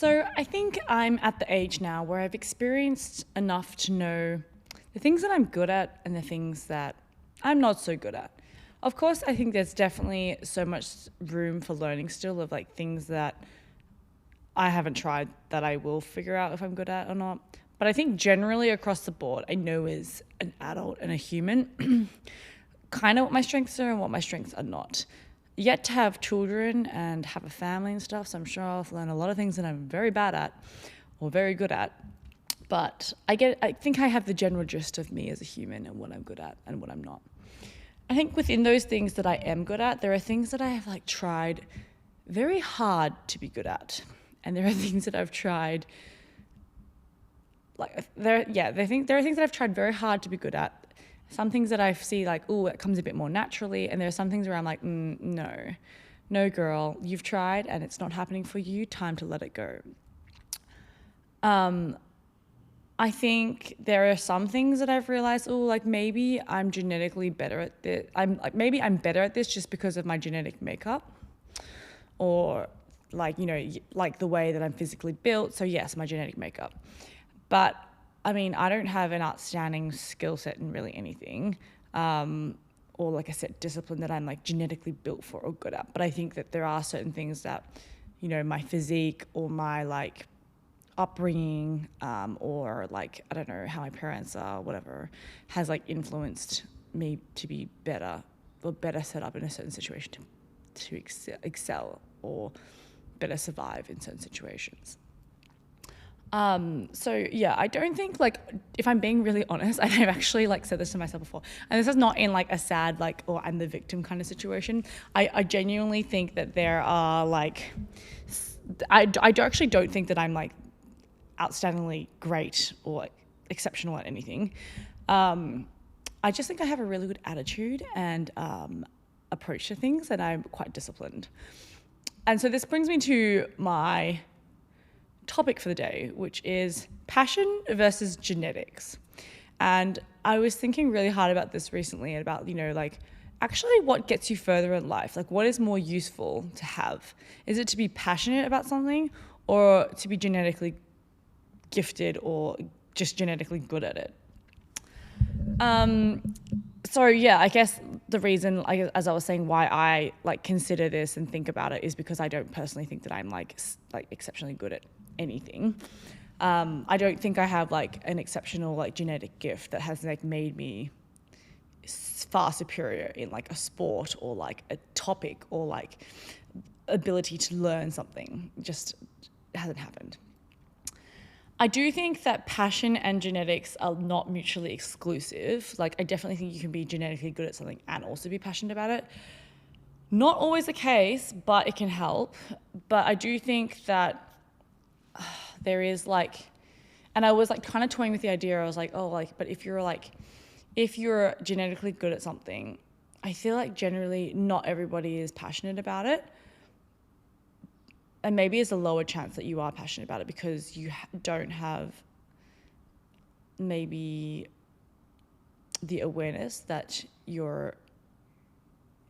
So I think I'm at the age now where I've experienced enough to know the things that I'm good at and the things that I'm not so good at. Of course, I think there's definitely so much room for learning still of like things that I haven't tried that I will figure out if I'm good at or not. But I think generally across the board, I know as an adult and a human kind of what my strengths are and what my strengths are not. Yet to have children and have a family and stuff, so I'm sure I'll learn a lot of things that I'm very bad at or very good at. But I think I have the general gist of me as a human and what I'm good at and what I'm not. I think within those things that I am good at, there are things that I have like tried very hard to be good at. And there are things that I've tried there are things that I've tried very hard to be good at. Some things that I see like, oh, it comes a bit more naturally. And there are some things where I'm like, no, girl, you've tried and it's not happening for you. Time to let it go. I think there are some things that I've realized, oh, like maybe I'm genetically better at this. Maybe I'm better at this just because of my genetic makeup or like, like the way that I'm physically built. So yes, my genetic makeup. But I mean, I don't have an outstanding skill set in really anything, or like I said, discipline that I'm like genetically built for or good at. But I think that there are certain things that, my physique or my like upbringing, or like, I don't know, how my parents are, whatever, has like influenced me to be better or better set up in a certain situation to excel or better survive in certain situations. So yeah, I don't think like, if I'm being really honest, and I've actually like said this to myself before, and this is not in like a sad, like, or I'm the victim kind of situation. I genuinely think that there are like, I actually don't think that I'm like outstandingly great or like, exceptional at anything. I just think I have a really good attitude and approach to things, and I'm quite disciplined. And so this brings me to my topic for the day, which is passion versus genetics. And I was thinking really hard about this recently, about, like actually what gets you further in life? Like what is more useful to have? Is it to be passionate about something or to be genetically gifted or just genetically good at it? So yeah, I guess the reason, as I was saying, why I like consider this and think about it is because I don't personally think that I'm like exceptionally good at anything. I don't think I have like an exceptional like genetic gift that has like made me far superior in like a sport or like a topic or like ability to learn something. Just hasn't happened. I do think that passion and genetics are not mutually exclusive. Like I definitely think you can be genetically good at something and also be passionate about it. Not always the case, but it can help. But I do think that there is like, and I was like kind of toying with the idea. I was like, oh, like, but if you're genetically good at something, I feel like generally not everybody is passionate about it. And maybe it's a lower chance that you are passionate about it because you don't have maybe the awareness that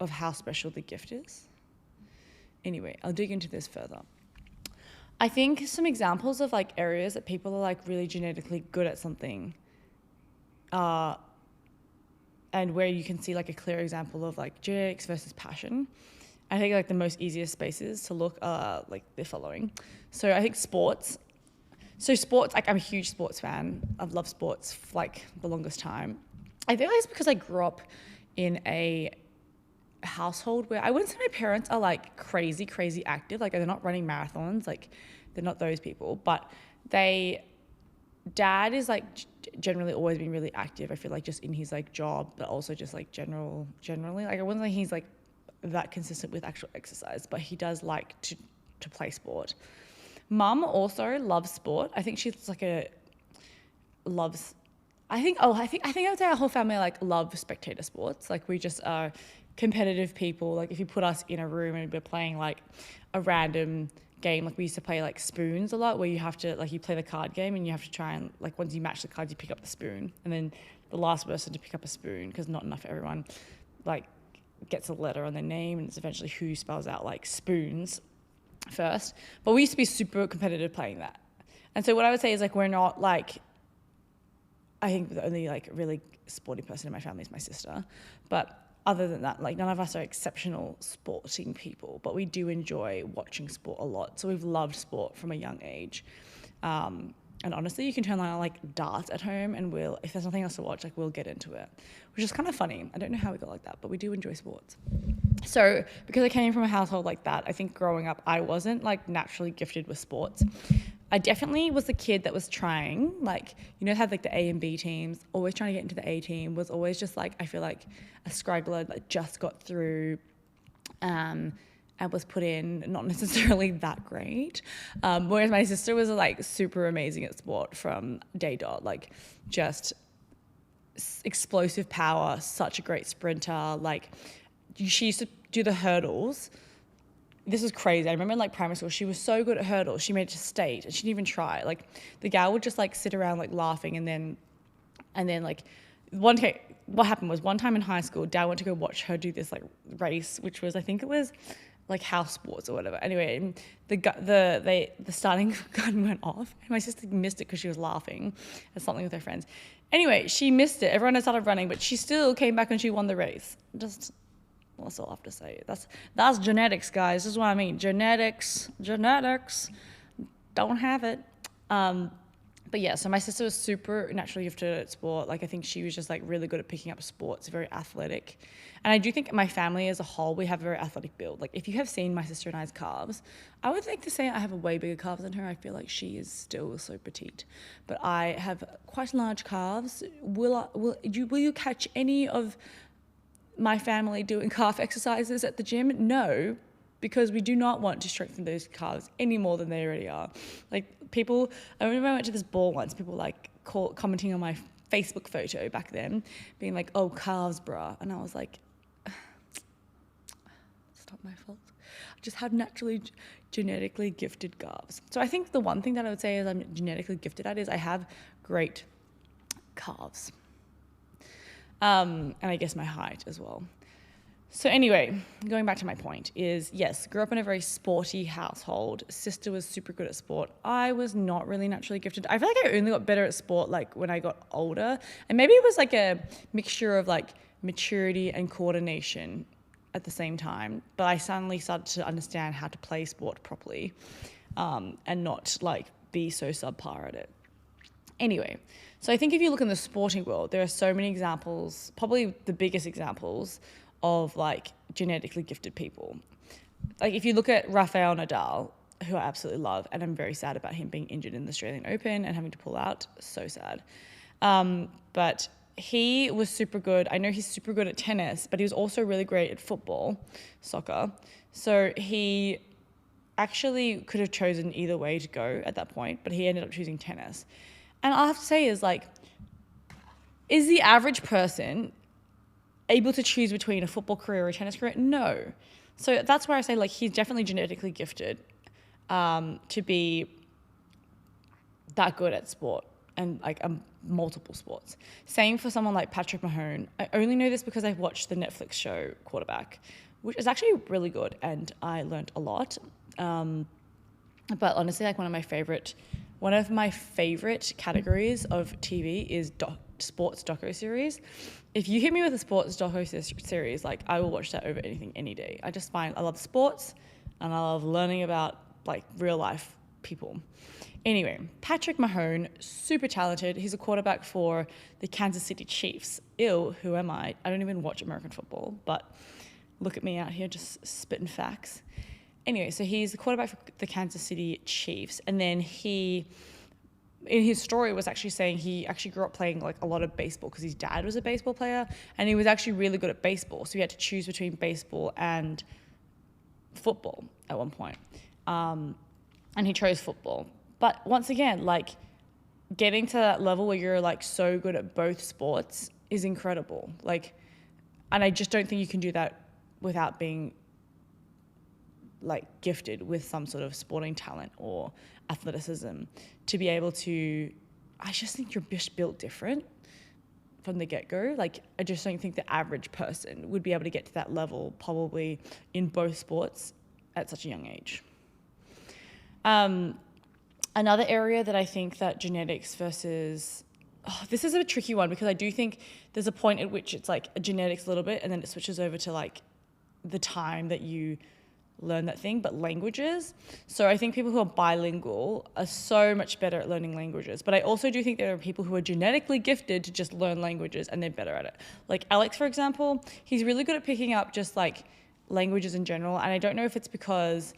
of how special the gift is. Anyway, I'll dig into this further. I think some examples of like areas that people are like really genetically good at something, and where you can see like a clear example of like genetics versus passion. I think like the most easiest spaces to look are like the following. So I think sports. So sports, like I'm a huge sports fan. I've loved sports for like the longest time. I think it's because I grew up in a household where I wouldn't say my parents are like crazy active. Like they're not running marathons. Like they're not those people. But dad is like generally always been really active. I feel like just in his like job, but also just like generally. Like I wouldn't say he's like that consistent with actual exercise, but he does like to play sport. Mum also loves sport. I think she's like I think I would say our whole family like love spectator sports. Like we just are competitive people. Like if you put us in a room and we're playing like a random game, like we used to play like spoons a lot, where you have to like, you play the card game and you have to try and like, once you match the cards, you pick up the spoon, and then the last person to pick up a spoon, because not enough everyone like gets a letter on their name, and it's eventually who spells out like spoons. first, but we used to be super competitive playing that. And so what I would say is like, we're not like, I think the only like really sporty person in my family is my sister. But other than that, like none of us are exceptional sporting people, but we do enjoy watching sport a lot. So we've loved sport from a young age. And honestly, you can turn on like darts at home and if there's nothing else to watch, like we'll get into it, which is kind of funny. I don't know how we got like that, but we do enjoy sports. So because I came from a household like that, I think growing up, I wasn't like naturally gifted with sports. I definitely was the kid that was trying, like, you know, had like the A and B teams, always trying to get into the A team, was always just like, I feel like a scraggler that just got through, and was put in, not necessarily that great. Whereas my sister was like super amazing at sport from day dot, like just explosive power, such a great sprinter. Like she used to do the hurdles. This was crazy. I remember in like primary school, she was so good at hurdles. She made it to state and she didn't even try. Like the gal would just like sit around like laughing and then like one day, what happened was one time in high school, Dad went to go watch her do this like race, which was, I think it was like house sports or whatever. Anyway, the starting gun went off and my sister missed it because she was laughing at something with her friends. Anyway, she missed it. Everyone had started running, but she still came back and she won the race. Just, that's all I have to say. That's genetics, guys. This is what I mean. Genetics. Don't have it. But yeah, so my sister was super naturally gifted at sport. Like I think she was just like really good at picking up sports, very athletic. And I do think my family as a whole, we have a very athletic build. Like if you have seen my sister and I's calves, I would like to say I have a way bigger calves than her. I feel like she is still so petite. But I have quite large calves. Will you catch any of my family doing calf exercises at the gym? No, because we do not want to strengthen those calves any more than they already are. Like people, I remember I went to this ball once, people like commenting on my Facebook photo back then, being like, oh, calves, bruh. And I was like, it's not my fault. I just have naturally genetically gifted calves. So I think the one thing that I would say is I'm genetically gifted at is I have great calves. And I guess my height as well. So anyway, going back to my point is, yes, grew up in a very sporty household. Sister was super good at sport. I was not really naturally gifted. I feel like I only got better at sport like when I got older. And maybe it was like a mixture of like maturity and coordination at the same time. But I suddenly started to understand how to play sport properly, and not like be so subpar at it. Anyway, so I think if you look in the sporting world, there are so many examples, probably the biggest examples of like genetically gifted people. Like if you look at Rafael Nadal, who I absolutely love, and I'm very sad about him being injured in the Australian Open and having to pull out, so sad. But he was super good. I know he's super good at tennis, but he was also really great at football, soccer. So he actually could have chosen either way to go at that point, but he ended up choosing tennis. And all I have to say is like, is the average person able to choose between a football career or a tennis career? No. So that's where I say like he's definitely genetically gifted to be that good at sport and like multiple sports. Same for someone like Patrick Mahone. I only know this because I've watched the Netflix show Quarterback, which is actually really good and I learned a lot. But honestly, like one of my favorite categories of TV is sports docu-series. If you hit me with a sports docu-series, like I will watch that over anything any day. I love sports and I love learning about like real life people. Anyway, Patrick Mahone, super talented. He's a quarterback for the Kansas City Chiefs. Ew, who am I? I don't even watch American football, but look at me out here just spitting facts. Anyway, so he's the quarterback for the Kansas City Chiefs. And then in his story was actually saying he actually grew up playing like a lot of baseball because his dad was a baseball player and he was actually really good at baseball. So he had to choose between baseball and football at one point. And he chose football. But once again, like getting to that level where you're like so good at both sports is incredible. Like, and I just don't think you can do that without being like gifted with some sort of sporting talent or athleticism to be able to, I just think you're just built different from the get-go. Like, I just don't think the average person would be able to get to that level probably in both sports at such a young age. Another area that I think that genetics versus, this is a tricky one because I do think there's a point at which it's like a genetics a little bit and then it switches over to like the time that you learn that thing, but languages. So I think people who are bilingual are so much better at learning languages. But I also do think there are people who are genetically gifted to just learn languages and they're better at it. Like Alex, for example, he's really good at picking up just like languages in general. And I don't know if it's because,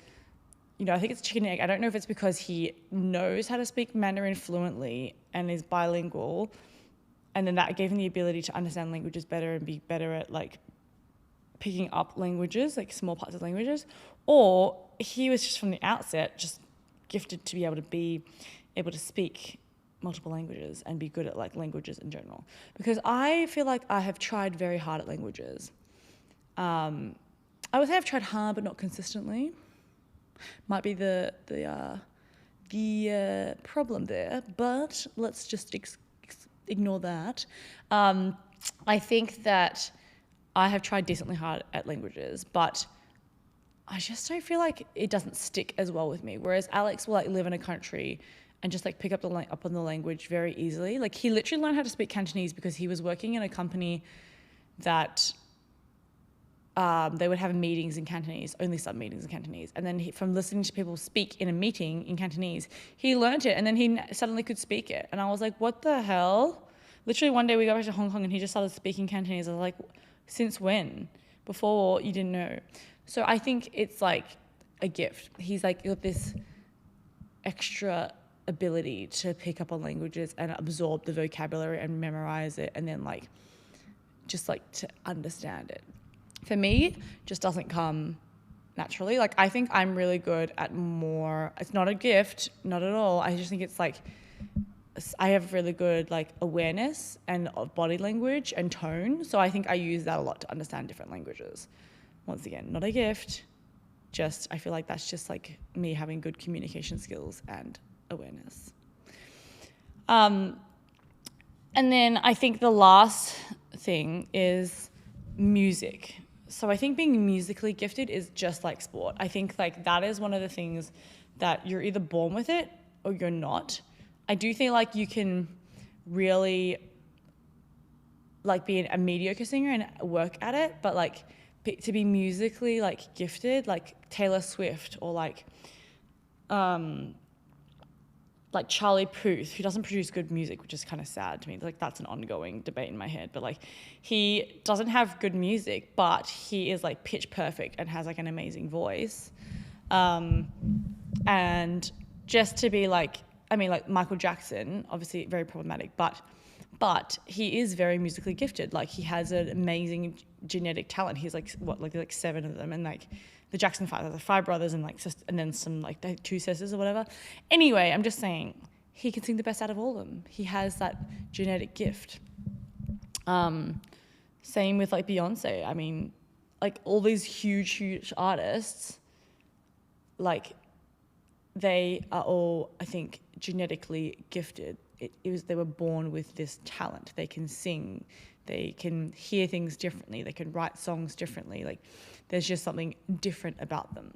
I think it's chicken and egg. I don't know if it's because he knows how to speak Mandarin fluently and is bilingual. And then that gave him the ability to understand languages better and be better at like picking up languages, like small parts of languages, or he was just from the outset just gifted to be able to speak multiple languages and be good at like languages in general. Because I feel like I have tried very hard at languages. I would say I've tried hard but not consistently. Might be the problem there, but let's just ignore that. I think that I have tried decently hard at languages, but I just don't feel like it doesn't stick as well with me. Whereas Alex will like live in a country and just like pick up on the language very easily. Like he literally learned how to speak Cantonese because he was working in a company that they would have meetings in Cantonese, only some meetings in Cantonese. And then from listening to people speak in a meeting in Cantonese, he learned it and then he suddenly could speak it. And I was like, what the hell? Literally one day we got back to Hong Kong and he just started speaking Cantonese. I was like, since when? Before you didn't know. So I think it's like a gift. He's like got this extra ability to pick up on languages and absorb the vocabulary and memorize it and then like just like to understand it. For me, just doesn't come naturally. Like I think I'm really good at more. It's not a gift, not at all. I just think it's like I have really good like awareness and of body language and tone. So I think I use that a lot to understand different languages. Once again, not a gift, just I feel like that's just like me having good communication skills and awareness. And then I think the last thing is music. So I think being musically gifted is just like sport. I think like that is one of the things that you're either born with it or you're not. I do think like you can really like be a mediocre singer and work at it, but like to be musically like gifted, like Taylor Swift or like Charlie Puth, who doesn't produce good music, which is kind of sad to me. Like that's an ongoing debate in my head, but like he doesn't have good music, but he is like pitch perfect and has like an amazing voice. And just to be like, I mean, like Michael Jackson, obviously very problematic, but he is very musically gifted. Like he has an amazing genetic talent. He's like like 7 of them, and like the Jackson 5, the 5 brothers, and like and then some like 2 sisters or whatever. Anyway, I'm just saying he can sing the best out of all of them. He has that genetic gift. Same with like Beyonce. I mean, like all these huge artists, like they are all, I think, genetically gifted. They were born with this talent. They can sing, they can hear things differently, they can write songs differently. Like there's just something different about them.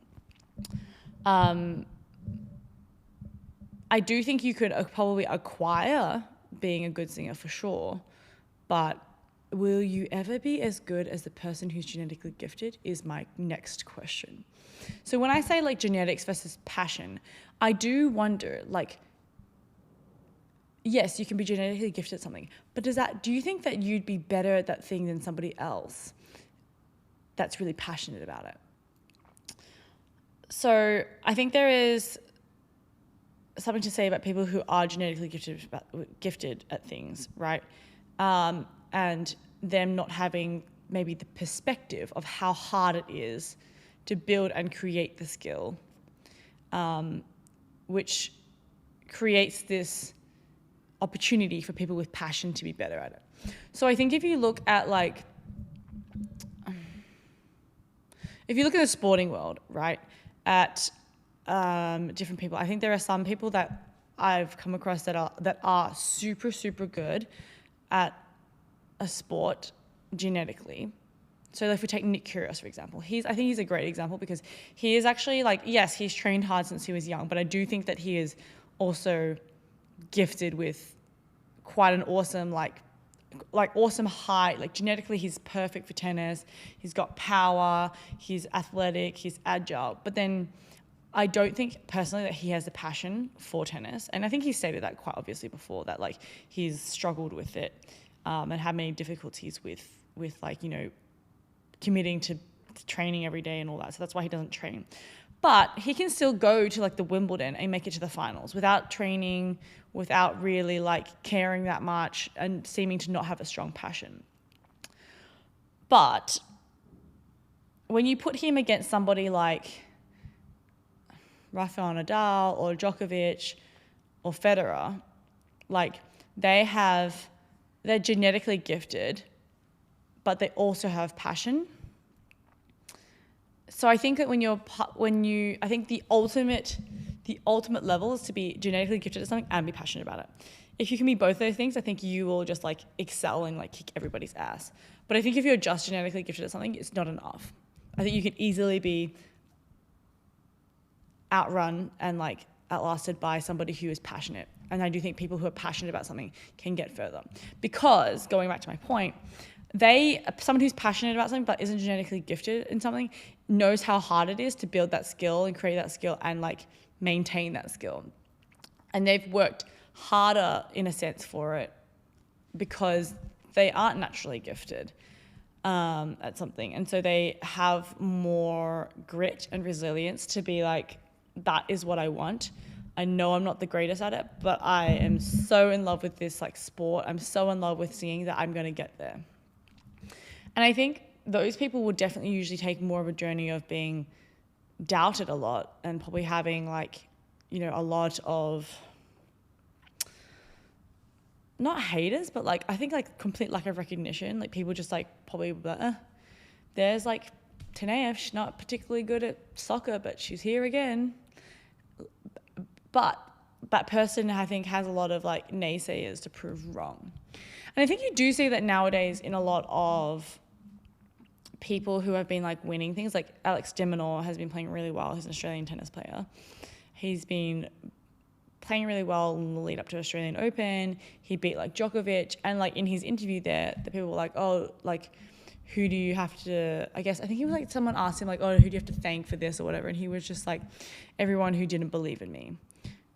I do think you could probably acquire being a good singer for sure, but will you ever be as good as the person who's genetically gifted is my next question. So when I say like genetics versus passion, I do wonder like, yes, you can be genetically gifted at something, but do you think that you'd be better at that thing than somebody else that's really passionate about it? So I think there is something to say about people who are genetically gifted at things, right? And them not having maybe the perspective of how hard it is to build and create the skill, which creates this opportunity for people with passion to be better at it. So I think if you look at the sporting world, right, at different people, I think there are some people that I've come across that are super, super good at a sport genetically, So if we take Nick Kyrgios, for example, I think he's a great example because he is actually like, yes, he's trained hard since he was young, but I do think that he is also gifted with quite an awesome, like awesome height. Like genetically, he's perfect for tennis. He's got power, he's athletic, he's agile. But then I don't think personally that he has a passion for tennis. And I think he stated that quite obviously before, that like he's struggled with it and had many difficulties with like, you know, committing to training every day and all that. So that's why he doesn't train. But he can still go to like the Wimbledon and make it to the finals without training, without really like caring that much and seeming to not have a strong passion. But when you put him against somebody like Rafael Nadal or Djokovic or Federer, like they're genetically gifted, but they also have passion. So I think that I think the ultimate level is to be genetically gifted at something and be passionate about it. If you can be both those things, I think you will just like excel and like kick everybody's ass. But I think if you're just genetically gifted at something, it's not enough. I think you can easily be outrun and like outlasted by somebody who is passionate. And I do think people who are passionate about something can get further. Because, going back to my point, someone who's passionate about something but isn't genetically gifted in something knows how hard it is to build that skill and create that skill and like maintain that skill. And they've worked harder in a sense for it because they aren't naturally gifted at something. And so they have more grit and resilience to be like, that is what I want. I know I'm not the greatest at it, but I am so in love with this like sport. I'm so in love with seeing that I'm going to get there. And I think those people will definitely usually take more of a journey of being doubted a lot and probably having like, you know, a lot of not haters, but like I think like complete lack of recognition. Like people just like probably like, there's like Neya, she's not particularly good at soccer, but she's here again. But that person I think has a lot of like naysayers to prove wrong. And I think you do see that nowadays in a lot of people who have been like winning things, like Alex de Minaur has been playing really well. He's an Australian tennis player. He's been playing really well in the lead up to Australian Open. He beat like Djokovic, and like in his interview there, the people were like, oh, like who do you have to, I think he was like, someone asked him like, oh, who do you have to thank for this or whatever? And he was just like, everyone who didn't believe in me.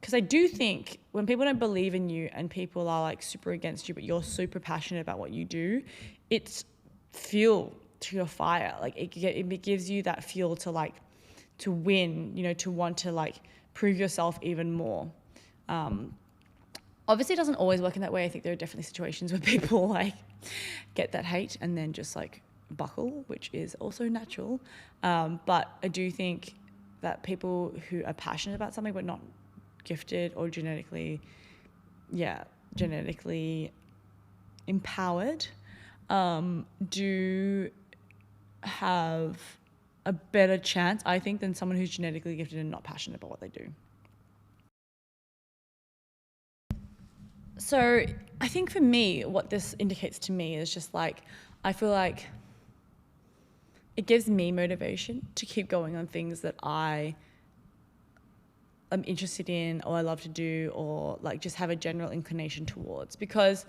Because I do think when people don't believe in you and people are like super against you, but you're super passionate about what you do, it's fuel to your fire. Like it gives you that fuel to like, to win, you know, to want to like prove yourself even more. Obviously it doesn't always work in that way. I think there are definitely situations where people like get that hate and then just like buckle, which is also natural. But I do think that people who are passionate about something but not gifted or genetically empowered, do have a better chance, I think, than someone who's genetically gifted and not passionate about what they do. So I think for me, what this indicates to me is just like, I feel like it gives me motivation to keep going on things that I am interested in or I love to do or like just have a general inclination towards, because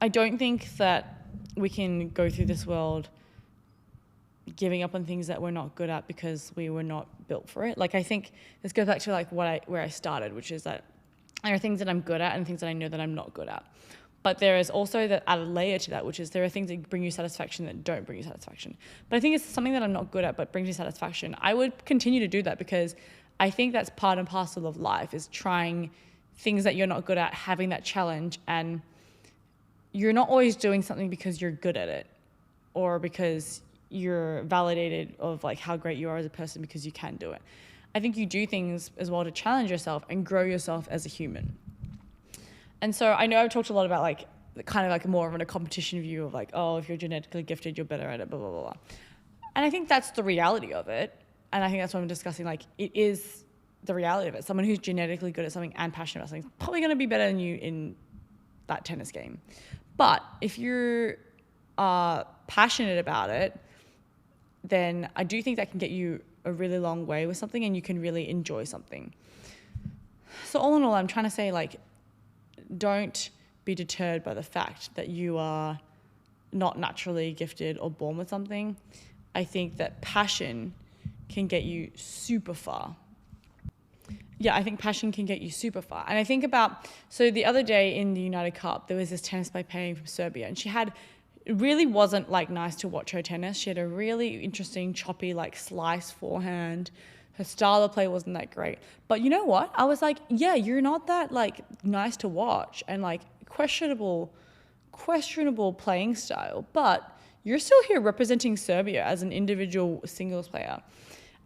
I don't think that we can go through this world giving up on things that we're not good at because we were not built for it. Like I think this goes back to like where I started, which is that there are things that I'm good at and things that I know that I'm not good at. But there is also that added layer to that, which is there are things that bring you satisfaction that don't bring you satisfaction. But I think it's something that I'm not good at but brings me satisfaction. I would continue to do that because I think that's part and parcel of life, is trying things that you're not good at, having that challenge. And you're not always doing something because you're good at it or because you're validated of like how great you are as a person because you can do it. I think you do things as well to challenge yourself and grow yourself as a human. And so I know I've talked a lot about like kind of like more of a competition view of like, oh, if you're genetically gifted, you're better at it, blah, blah, blah, blah. And I think that's the reality of it. And I think that's what I'm discussing. Like it is the reality of it. Someone who's genetically good at something and passionate about something is probably going to be better than you in that tennis game. But if you are passionate about it, then I do think that can get you a really long way with something, and you can really enjoy something. So all in all, I'm trying to say, like, don't be deterred by the fact that you are not naturally gifted or born with something. I think that passion can get you super far. Yeah, I think passion can get you super far. And I think about, so the other day in the United Cup, there was this tennis player playing from Serbia, and it really wasn't like nice to watch her tennis. She had a really interesting, choppy, like slice forehand. Her style of play wasn't that great. But you know what? I was like, yeah, you're not that like nice to watch, and like questionable playing style, but you're still here representing Serbia as an individual singles player.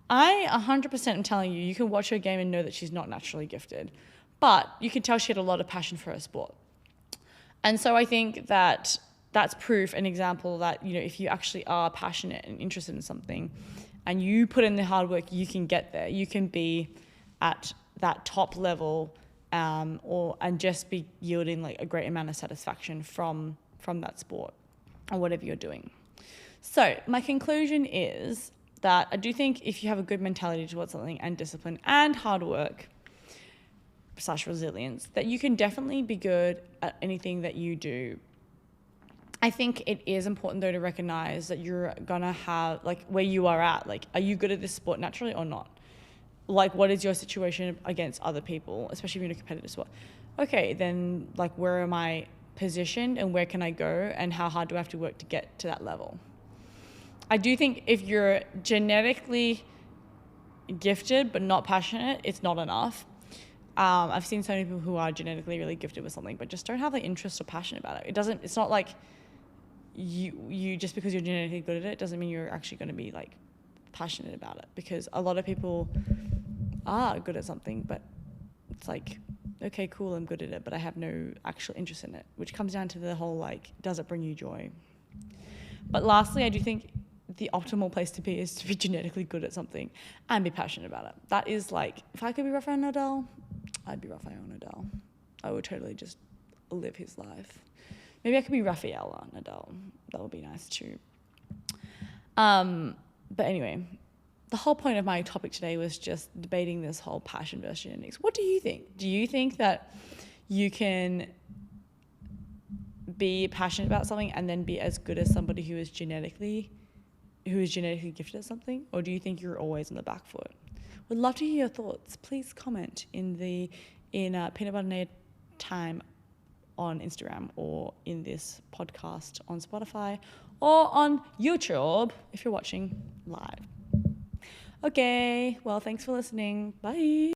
I 100% am telling you, you can watch her game and know that she's not naturally gifted, but you can tell she had a lot of passion for her sport. And so I think that that's proof, an example that, you know, if you actually are passionate and interested in something and you put in the hard work, you can get there. You can be at that top level, and just be yielding like a great amount of satisfaction from that sport or whatever you're doing. So my conclusion is that I do think if you have a good mentality towards something, and discipline and hard work / resilience, that you can definitely be good at anything that you do. I think it is important though to recognize that you're gonna have, like, where you are at, like, are you good at this sport naturally or not? Like, what is your situation against other people, especially if you're in a competitive sport? Okay, then like, where am I positioned and where can I go, and how hard do I have to work to get to that level? I do think if you're genetically gifted but not passionate, it's not enough. I've seen so many people who are genetically really gifted with something but just don't have the interest or passion about it. It's not like you just because you're genetically good at it doesn't mean you're actually going to be like passionate about it, because a lot of people are good at something but it's like, okay, cool, I'm good at it, but I have no actual interest in it, which comes down to the whole, like, does it bring you joy? But lastly, I do think the optimal place to be is to be genetically good at something and be passionate about it. That is like, if I could be Rafael Nadal, I'd be Rafael Nadal. I would totally just live his life. Maybe I could be Rafaela Nadal. That would be nice too. But anyway, the whole point of my topic today was just debating this whole passion versus genetics. What do you think? Do you think that you can be passionate about something and then be as good as somebody who is genetically gifted at something? Or do you think you're always on the back foot? Would love to hear your thoughts. Please comment in Peanut Butter Neya Time on Instagram, or in this podcast on Spotify, or on YouTube if you're watching live. Okay, well, thanks for listening. Bye.